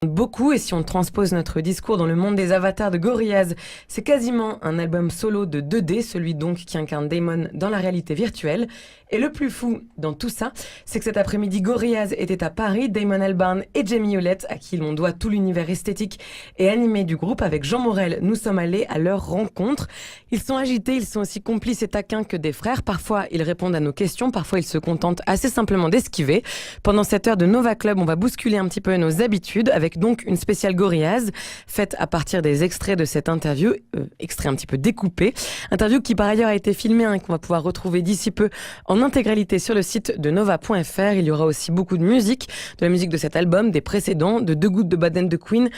Beaucoup, et si on transpose notre discours dans le monde des avatars de Gorillaz, c'est quasiment un album solo de 2D, celui donc qui incarne Damon dans la réalité virtuelle. Et le plus fou dans tout ça, c'est que cet après-midi, Gorillaz était à Paris, Damon Albarn et Jamie Hewlett, à qui l'on doit tout l'univers esthétique et animé du groupe. Avec Jean Morel, nous sommes allés à leur rencontre. Ils sont agités, ils sont aussi complices et taquins que des frères. Parfois, ils répondent à nos questions, parfois ils se contentent assez simplement d'esquiver. Pendant cette heure de Nova Club, on va bousculer un petit peu nos habitudes, avec donc une spéciale Gorillaz, faite à partir des extraits de cette interview, extraits un petit peu découpés. Interview qui par ailleurs a été filmée et qu'on va pouvoir retrouver d'ici peu en intégralité sur le site de nova.fr. Il y aura aussi beaucoup de musique, de la musique de cet album, des précédents, de Deux gouttes de Baden de Queen,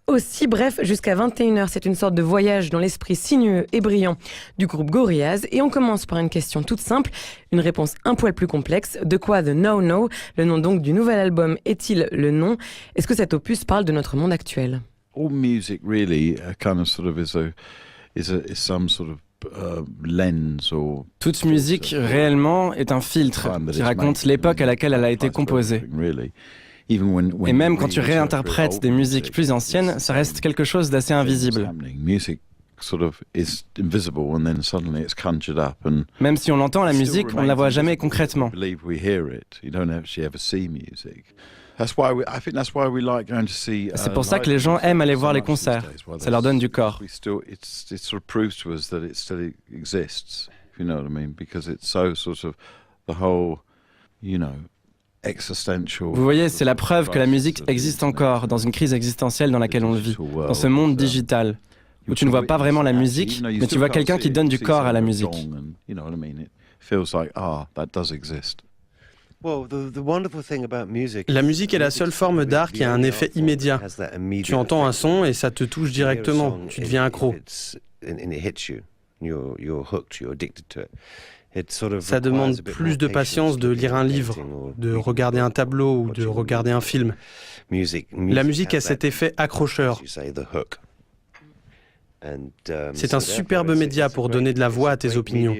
aussi. Bref, jusqu'à 21h, c'est une sorte de voyage dans l'esprit sinueux et brillant du groupe Gorillaz. Et on commence par une question toute simple, une réponse un poil plus complexe. De quoi The No No, le nom donc du nouvel album, est-il le nom? Est-ce que cet opus parle de notre monde actuel? All music really kind of sort of is some sort of lens or Toute musique, réellement, est un filtre qui raconte l'époque à laquelle elle a été composée. Et même quand tu réinterprètes des musiques plus anciennes, ça reste quelque chose d'assez invisible. Même si on l'entend, la musique, on ne la voit jamais concrètement. C'est pour ça que les gens aiment aller voir les concerts. Ça leur donne du corps. Vous voyez, c'est la preuve que la musique existe encore dans une crise existentielle dans laquelle on vit, dans ce monde digital, où tu ne vois pas vraiment la musique, mais tu vois quelqu'un qui donne du corps à la musique. La musique est la seule forme d'art qui a un effet immédiat. Tu entends un son et ça te touche directement, tu deviens accro. Ça demande plus de patience de lire un livre, de regarder un tableau ou de regarder un film. La musique a cet effet accrocheur. C'est un superbe média pour donner de la voix à tes opinions.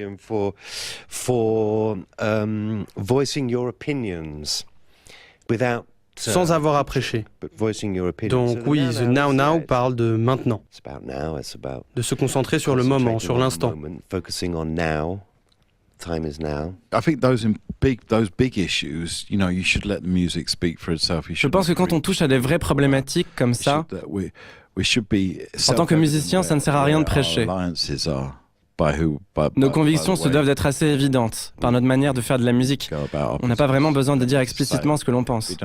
Sans avoir à prêcher. Donc oui, The Now Now parle de maintenant. De se concentrer sur le moment, sur l'instant. Je pense que quand on touche à des vraies problématiques comme ça, en tant que musicien, ça ne sert à rien de prêcher. Nos convictions se doivent d'être assez évidentes par notre manière de faire de la musique. On n'a pas vraiment besoin de dire explicitement ce que l'on pense.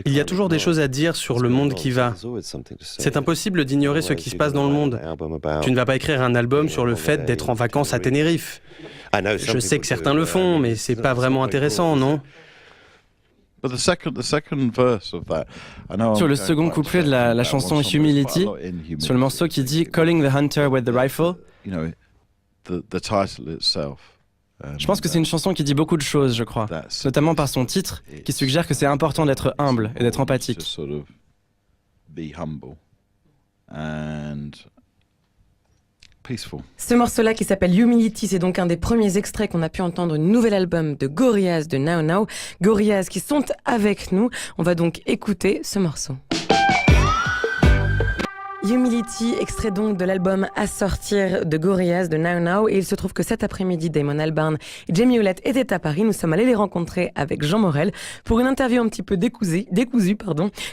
Il y a toujours des choses à dire sur le monde qui va. C'est impossible d'ignorer ce qui se passe dans le monde. Tu ne vas pas écrire un album sur le fait d'être en vacances à Tenerife. Je sais que certains le font, mais c'est pas vraiment intéressant, non ? Sur le second couplet de la chanson Humility, sur le morceau qui dit « Calling the hunter with the rifle », je pense que c'est une chanson qui dit beaucoup de choses, je crois, notamment par son titre, qui suggère que c'est important d'être humble et d'être empathique. Ce morceau-là qui s'appelle Humility, c'est donc un des premiers extraits qu'on a pu entendre du nouvel album de Gorillaz de Now Now. Gorillaz qui sont avec nous. On va donc écouter ce morceau. Humility, extrait donc de l'album à sortir de Gorillaz de Now Now. Et il se trouve que cet après-midi, Damon Albarn et Jamie Hewlett étaient à Paris. Nous sommes allés les rencontrer avec Jean Morel pour une interview un petit peu décousue,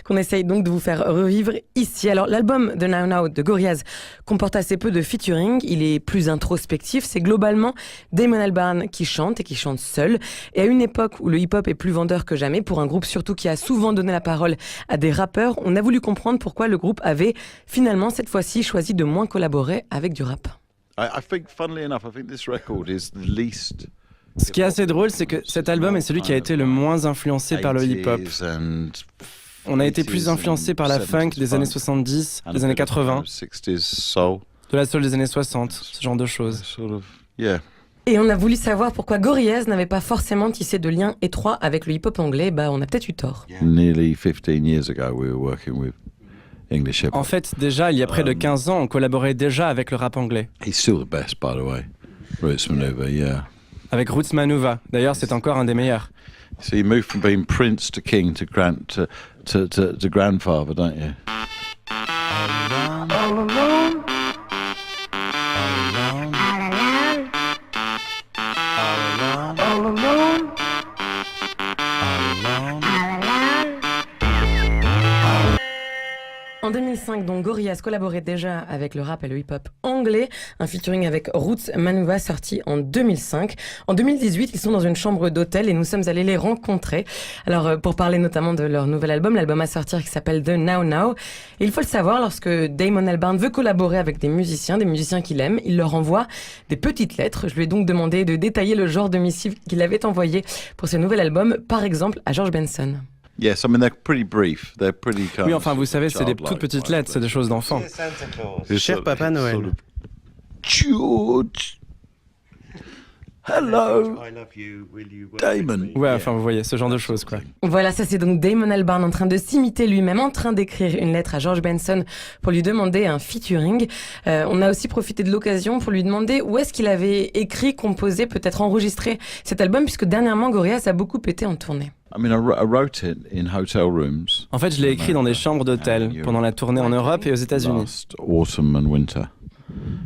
qu'on essaye donc de vous faire revivre ici. Alors, l'album de Now Now de Gorillaz comporte assez peu de featuring. Il est plus introspectif. C'est globalement Damon Albarn qui chante et qui chante seul. Et à une époque où le hip-hop est plus vendeur que jamais, pour un groupe surtout qui a souvent donné la parole à des rappeurs, on a voulu comprendre pourquoi le groupe avait finalement, cette fois-ci, choisi de moins collaborer avec du rap. Ce qui est assez drôle, c'est que cet album est celui qui a été le moins influencé par le hip-hop. On a été plus influencé par la funk des années 70, des années 80, de la soul des années 60, ce genre de choses. Et on a voulu savoir pourquoi Gorillaz n'avait pas forcément tissé de liens étroits avec le hip-hop anglais. On a peut-être eu tort. En fait, déjà, il y a près de 15 ans, on collaborait déjà avec le rap anglais. Avec Roots Manuva. D'ailleurs, c'est encore un des meilleurs. So you move from being prince to king to grandfather, don't you? All alone. En 2005, donc, Gorillaz collaborait déjà avec le rap et le hip-hop anglais, un featuring avec Roots Manuva sorti en 2005. En 2018, ils sont dans une chambre d'hôtel et nous sommes allés les rencontrer. Alors, pour parler notamment de leur nouvel album, l'album à sortir qui s'appelle The Now Now. Et il faut le savoir, lorsque Damon Albarn veut collaborer avec des musiciens qu'il aime, il leur envoie des petites lettres. Je lui ai donc demandé de détailler le genre de missive qu'il avait envoyé pour ce nouvel album, par exemple à George Benson. Yes, I mean they're pretty brief. They're pretty Oui, enfin, vous savez, c'est des toutes petites lettres, c'est des choses d'enfants. Cher Papa Noël. George. Hello. Damon. Ouais, enfin, vous voyez, ce genre de choses, quoi. Voilà, ça c'est donc Damon Albarn en train de s'imiter lui-même, en train d'écrire une lettre à George Benson pour lui demander un featuring. On a aussi profité de l'occasion pour lui demander où est-ce qu'il avait écrit, composé, peut-être enregistré cet album, puisque dernièrement Gorillaz a beaucoup été en tournée. I mean, I wrote it in hotel rooms. En fait, je l'ai écrit dans des chambres d'hôtel pendant la tournée en Europe et aux États-Unis. Last autumn and winter.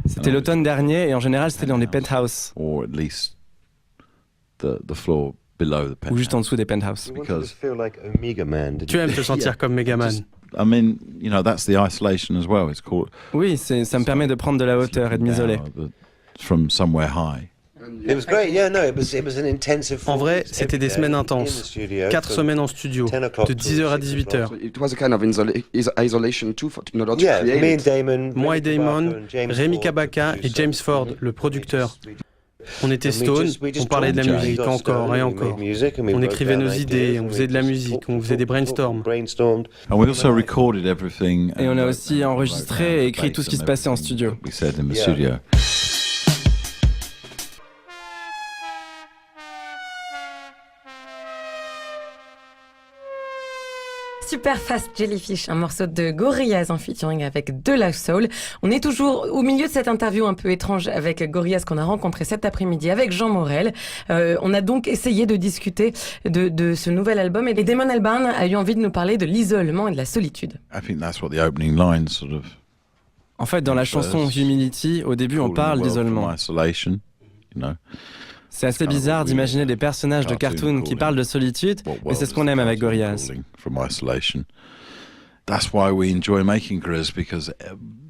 C'était l'automne dernier et en général, c'était dans les penthouses. Or at least the floor below the penthouse. Ou juste en dessous des penthouses. Because Tu aimes te sentir comme Megaman. I mean, you know, that's the isolation as well. It's called. Oui, ça me permet de prendre de la hauteur et de m'isoler. From somewhere high. En vrai, c'était des semaines intenses. 4 semaines en studio, de 10h à 18h. Moi et Damon, Rémi Kabaka et James Ford, le producteur. On était stone, on parlait de la musique encore et encore. On écrivait nos idées, on faisait de la musique, on faisait des brainstorms. And we also recorded everything. Et on a aussi enregistré et écrit tout ce qui se passait en studio. We said in the studio. Super Fast Jellyfish, un morceau de Gorillaz en featuring avec De La Soul. On est toujours au milieu de cette interview un peu étrange avec Gorillaz qu'on a rencontré cet après-midi avec Jean Morel. On a donc essayé de discuter de ce nouvel album et Damon Albarn a eu envie de nous parler de l'isolement et de la solitude. I think that's what the opening line sort of. En fait, dans la chanson Humility, au début, on parle d'isolement. Isolation, you know. C'est assez bizarre d'imaginer des personnages de cartoon qui parlent de solitude, mais c'est ce qu'on aime avec Gorillaz. From isolation. That's why we enjoy making Gorillaz, because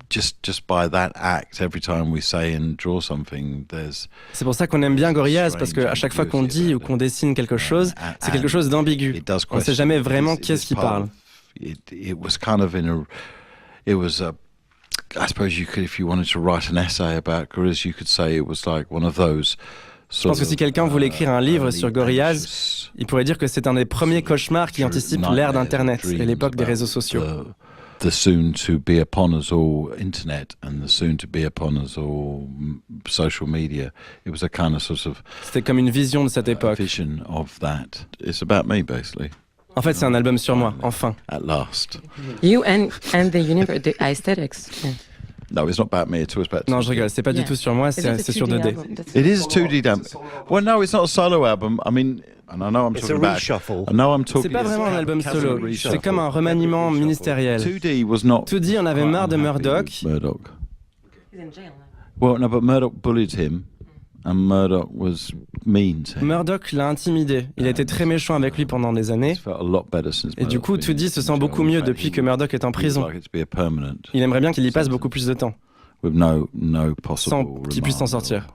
just by that act, every time we say and draw something, there's. C'est pour ça qu'on aime bien Gorillaz, parce qu'à chaque fois qu'on dit ou qu'on dessine quelque chose, c'est quelque chose d'ambigu. On ne sait jamais vraiment qui est-ce qui parle. It was kind of I suppose you could, if you wanted to write an essay about Gorillaz, you could say it was like one of those. Je pense que si quelqu'un voulait écrire un livre sur Gorillaz, il pourrait dire que c'est un des premiers cauchemars qui anticipe l'ère d'Internet et l'époque des réseaux sociaux. The soon to be upon us all internet and the soon to be upon us all social media. It was a kind of sort of. C'était comme une vision de cette époque. Vision of that. It's about me basically. En fait, c'est un album sur moi, enfin. At last. You and the universe, the aesthetics. Yeah. No, it's not about me at all. It's about. Non, je rigole. C'est pas du tout sur moi. C'est sur 2D. It is a 2D album. Well, no, it's not a solo album. I mean, and I know I'm talking about. I know I'm talking. C'est pas vraiment un album solo. C'est comme un remaniement ministériel. 2D was not. 2D, on avait marre de Murdoch. Well, no, but Murdoch bullied him, and Murdoch was mean to him. Murdoch l'a intimidé. Il a été très méchant avec lui pendant des années. Et du coup, 2D se sent beaucoup mieux depuis que Murdoch est en prison. Il aimerait bien qu'il y passe beaucoup plus de temps, sans qu'il puisse s'en sortir.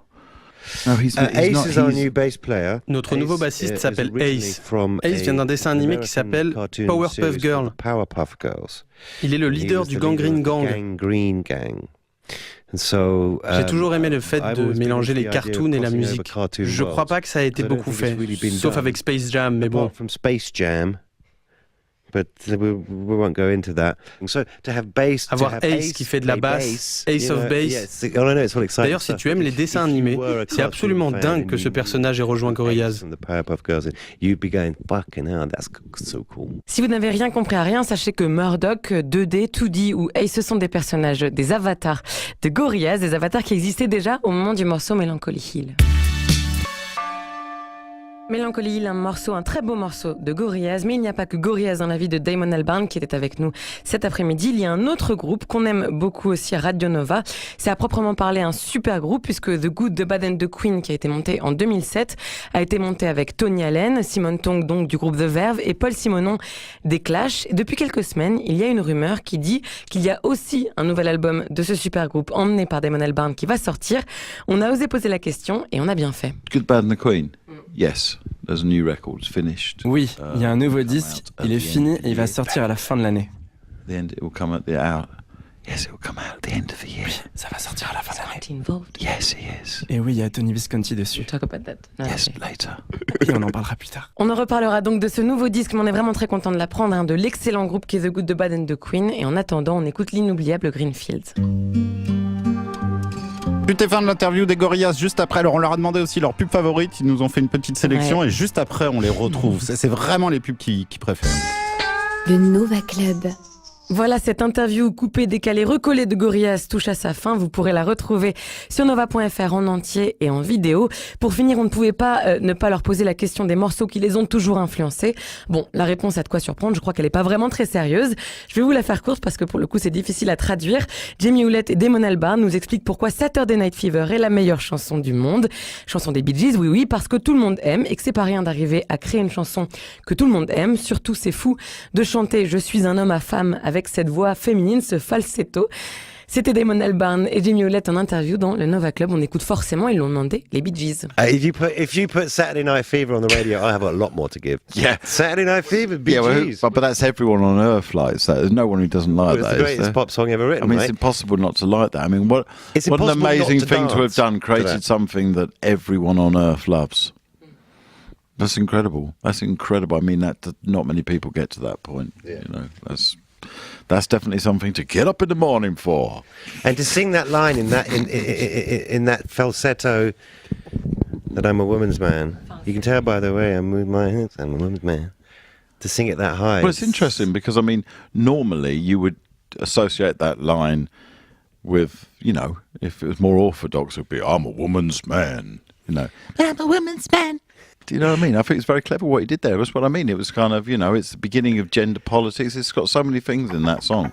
Ace is our new bass player. Notre nouveau bassiste s'appelle Ace. Ace vient d'un dessin animé qui s'appelle Powerpuff Girls. Il est le leader du Gang Green Gang. J'ai toujours aimé le fait de mélanger les cartoons et la musique. Je crois pas que ça a été beaucoup fait, sauf avec Space Jam, mais bon. Avoir Ace qui fait de la basse, Ace of Bass. D'ailleurs, si tu aimes les dessins animés, c'est absolument dingue que ce personnage ait rejoint Gorillaz. Si vous n'avez rien compris à rien, sachez que Murdoch, 2D, 2D ou Ace, ce sont des personnages, des avatars de Gorillaz, des avatars qui existaient déjà au moment du morceau Melancholy Hill. Mélancolie, un très beau morceau de Gorillaz, mais il n'y a pas que Gorillaz dans la vie de Damon Albarn qui était avec nous cet après-midi. Il y a un autre groupe qu'on aime beaucoup aussi à Radio Nova. C'est à proprement parler un super groupe puisque The Good, The Bad and The Queen, qui a été monté en 2007, a été monté avec Tony Allen, Simon Tong donc du groupe The Verve et Paul Simonon des Clash. Et depuis quelques semaines, il y a une rumeur qui dit qu'il y a aussi un nouvel album de ce super groupe emmené par Damon Albarn qui va sortir. On a osé poser la question et on a bien fait. Good, Bad and The Queen. Yes, there's a new record, it's finished. Oui, il y a un nouveau disque, il est fini et il va sortir à la fin de l'année. Yes, it will come out at the end of the year. Oui, ça va sortir à la fin de l'année. Yes, it is. Et oui, il y a Tony Visconti dessus. Talk about that. Yes, later. Et on en parlera plus tard. On en reparlera donc de ce nouveau disque, mais on est vraiment très content de l'apprendre, de l'excellent groupe qui est The Good, The Bad and The Queen. Et en attendant, on écoute l'inoubliable Greenfields. C'était fin de l'interview des Gorillaz juste après. Alors on leur a demandé aussi leur pub favorite. Ils nous ont fait une petite sélection et juste après on les retrouve. C'est vraiment les pubs qu'ils préfèrent. Le Nova Club. Voilà, cette interview coupée, décalée, recollée de Gorillaz touche à sa fin. Vous pourrez la retrouver sur nova.fr en entier et en vidéo. Pour finir, on ne pouvait pas ne pas leur poser la question des morceaux qui les ont toujours influencés. Bon, la réponse a de quoi surprendre. Je crois qu'elle est pas vraiment très sérieuse. Je vais vous la faire courte parce que pour le coup, c'est difficile à traduire. Jamie Hewlett et Damon Albarn nous expliquent pourquoi Saturday Night Fever est la meilleure chanson du monde. Chanson des Bee Gees, oui, parce que tout le monde aime et que c'est pas rien d'arriver à créer une chanson que tout le monde aime. Surtout, c'est fou de chanter « Je suis un homme à femme » avec cette voix féminine, ce falsetto. C'était Damon Albarn et Jamie Hewlett en interview dans le Nova Club. On écoute forcément, ils l'ont demandé, les Bee Gees. If you put Saturday Night Fever on the radio, I have a lot more to give. Yeah. Saturday Night Fever, Bee Gees. But that's everyone on earth likes that. There's no one who doesn't like It's that. the greatest pop song ever written, I mean, right? it's impossible not to like that. I mean, what an amazing thing to have done, created something that everyone on earth loves. That's incredible. That's incredible. I mean, that not many people get to that point. Yeah. You know, that's definitely something to get up in the morning for. And to sing that line in that falsetto that I'm a woman's man. You can tell by the way I move my hands, I'm a woman's man. To sing it that high. Well, it's interesting because, I mean, normally you would associate that line with, you know, if it was more orthodox, it would be, I'm a woman's man, you know. I'm a woman's man. Do you know what I mean? I think it's very clever what he did there. That's what I mean. It was kind of, you know, it's the beginning of gender politics. It's got so many things in that song.